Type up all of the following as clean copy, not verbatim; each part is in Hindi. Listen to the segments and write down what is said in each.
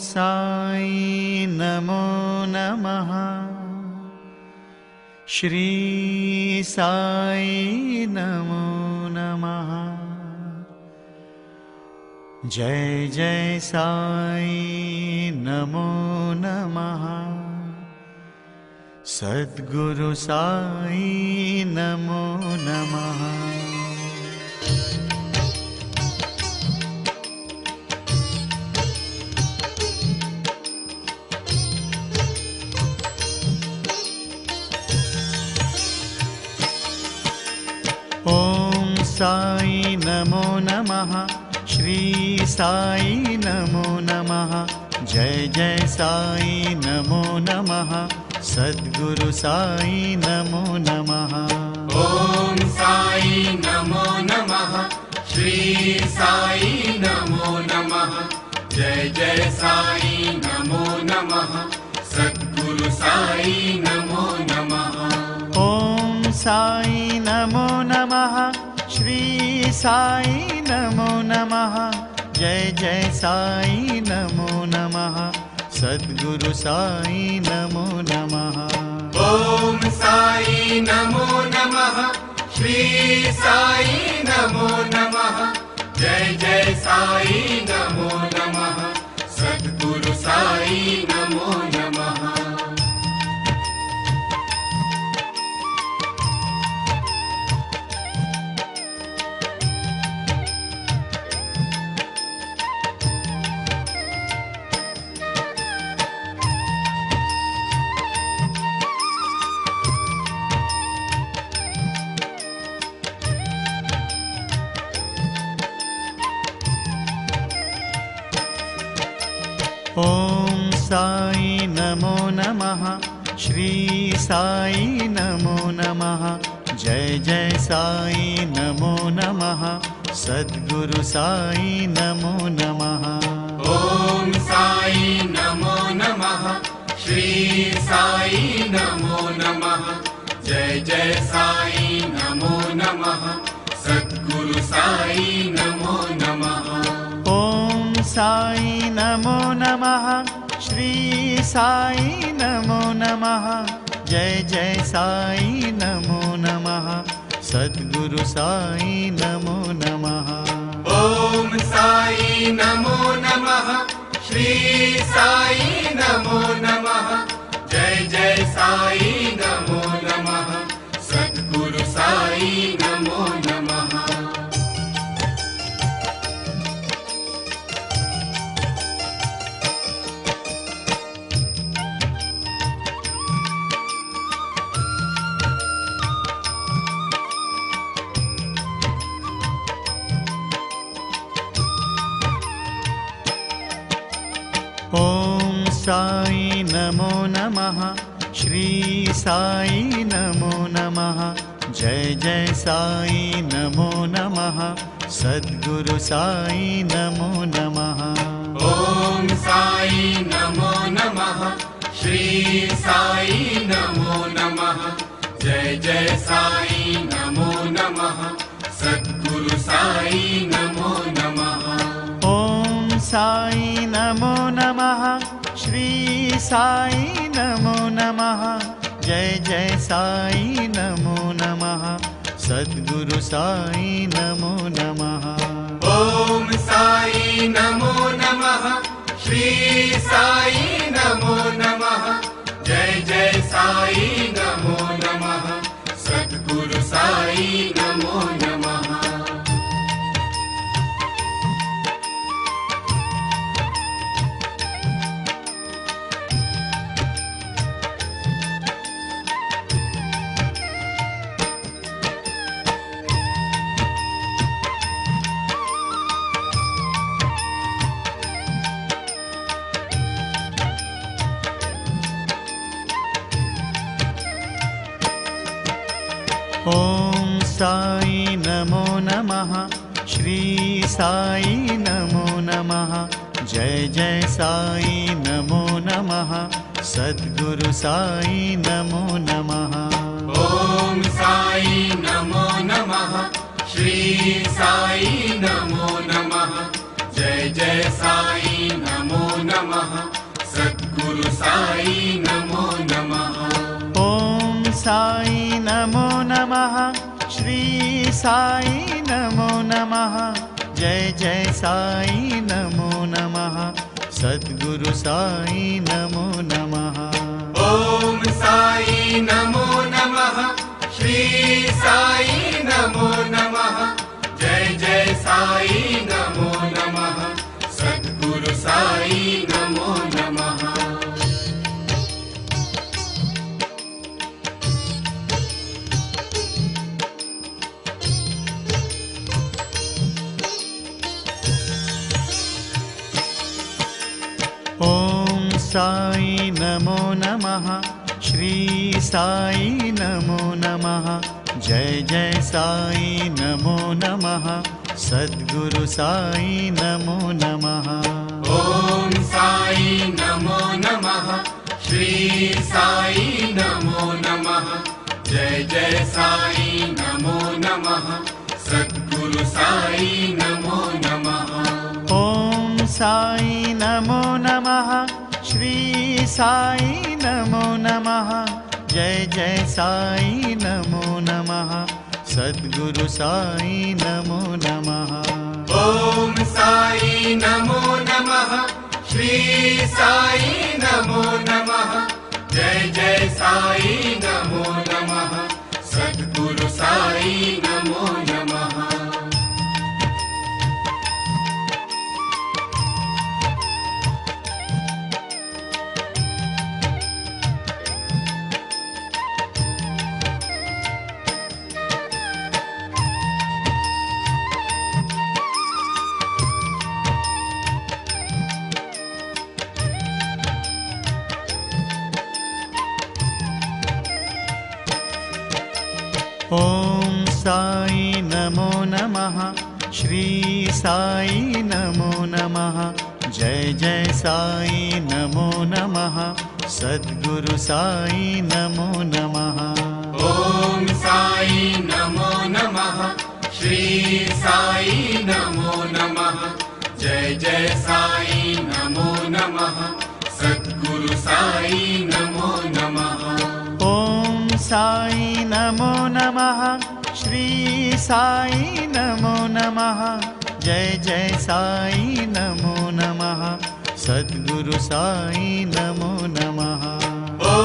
साई नमो नमः। श्री साई नमो नमः। जय जय साई नमो नमः। सद्गुरु साई नमो नमः। ओम साई नमो नमः। श्री साई नमो नमः। जय जय साई नमो नमः। सद्गुरु साई नमो नमः। ओम साई नमो नमः। श्री साई नमो नमः। जय जय साई नमो नमः। सद्गुरु साई नमो नमः। ओम साई नमो नमः। श्री साई नमो नमः। जय जय साई नमो नमः। सद्गुरु साई नमो नमः। ओम साई नमो नमः। श्री साई नमो नमः। जय जय साई नमो नमः। सद्गुरु साई नमो नमः। ओम साई नमो नमः। श्री साई नमो नमः। जय जय साई नमो नमः। सद्गुरु साई नमो नमः। ओम साई नमो नमः। श्री साई नमो नमः। जय जय साई नमो नमः। सद्गुरु साई नमो नमः। ओम साई नमो नमः। श्री साई नमो नमः। जय जय साई नमो नमः। सद्गुरु साई नमो नमः। ओम साई नमो नमः। श्री साई नमो नमः। जय जय साई नमो नमः। सद्गुरु साई नमो नमः। ओम साई नमो नमः। श्री साई नमो नमः। जय जय साई नमो नमः। सद्गुरु साई नमो नमः। ओम साई नमो नमः। श्री साई नमो नमः। जय जय साई नमो नमः। सद्गुरु साई नमो नमः। ओम साई नमो नमः। श्री साई नमो नमः। जय जय साई नमो नमः। सद्गुरु साई नमो नमः। ओम साई नमो नमः। श्री साई नमो नमः। जय जय साई नमो नमः। सद्गुरु साई नमो नमः। ओम साई नमो नमः। श्री साई नमो नमः। जय जय साई नमो नमः। सद्गुरु साई नमो नमः। ओम साई नमो नमः। श्री साई नमो नमः। जय जय साई नमो नमः। साई नमो नमः। जय जय साई नमो नमः। सद्गुरु साई नमो नमः। ॐ साई नमो नमः। श्री साई नमो नमः। जय जय साई नमो नमः। सद्गुरु साई नमो नमः। ॐ साई नमो नमः। श्री साई नमो नमः। जय जय साई नमो नमः। सद्गुरु साई नमो नमः। ॐ साई नमो नमः। श्री साई नमो नमः। जय जय साई नमो नमः। सद्गुरु साई नमो नमः। ॐ साई नमो नमः। श्री साई नमो नमः। जय जय साई नमो नमः। सद्गुरु साई नमो नमः। ॐ साई नमो नमः। श्री साई नमो नमः। जय जय साई नमो नमः। सद्गुरु साई नमो नमः। ॐ साई नमो नमः। श्री साई नमो नमः। जय जय साई नमो नमः। सद्गुरु साई नमो नमः। ॐ साई नमो नमः। श्री साई नमो नमः। जय जय साई नमो नमः। सद्गुरु साई नमो नमः। ॐ साई नमो नमः। श्री साई नमो नमः। जय जय साई नमो नमः। सद्गुरु साई नमो नमः। ॐ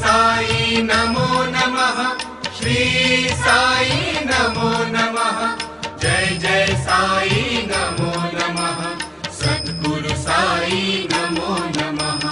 साई नमो नमः। श्री साई नमो नमः। जय जय साई नमो नमः। सद्गुरु साई नमो नमः।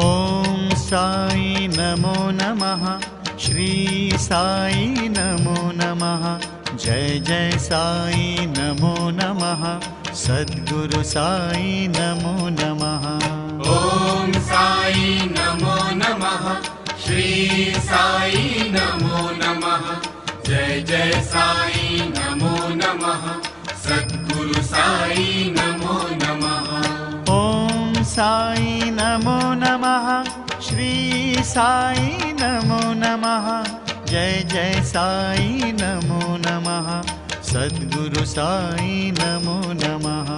ॐ साई नमो नमः। श्री साई नमो नमः। जय जय साई नमो नमः। सद्गुरु साई नमो नमः। ॐ साई नमो नमः। श्री साई नमो नमः। जय जय साई नमो नमः। सद्गुरु साई नमो नमः। ॐ साई नमो नमः। श्री साई नमो नमः। जय जय साई नमो नमः। सद्गुरु साई नमो नमः।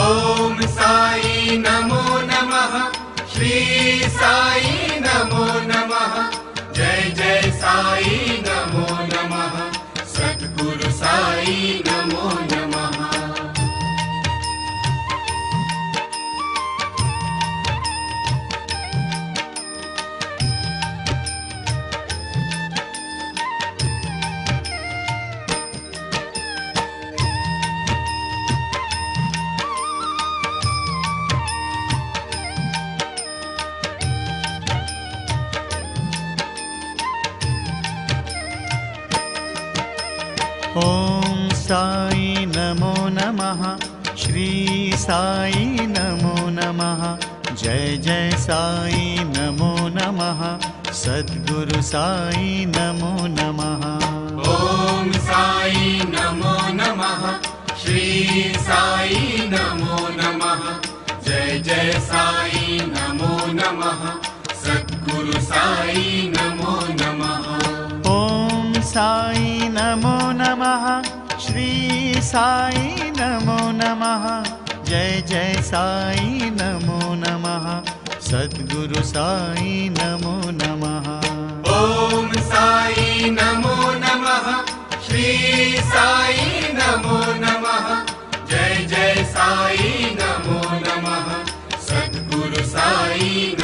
ॐ साई नमो नमः। श्री साई नमो नमः। जय जय साई नमो नमः। सद्गुरु साई नमो नमः। ॐ साई नमो नमः। श्री साई नमो नमः। जय जय साई नमो नमः। सद्गुरु साई नमो नमः। ॐ साई नमो नमः। श्री साई नमो नमः। जय जय साई नमो नमः। सद्गुरु साई नमो नमः। ॐ साई नमो नमः। श्री साई नमो नमः। जय जय साई नमो नमः। सद्गुरु साई नमो नमः। ॐ साई नमो नमः। श्री साई नमो नमः। जय जय साई नमो नमः। सद्गुरु साई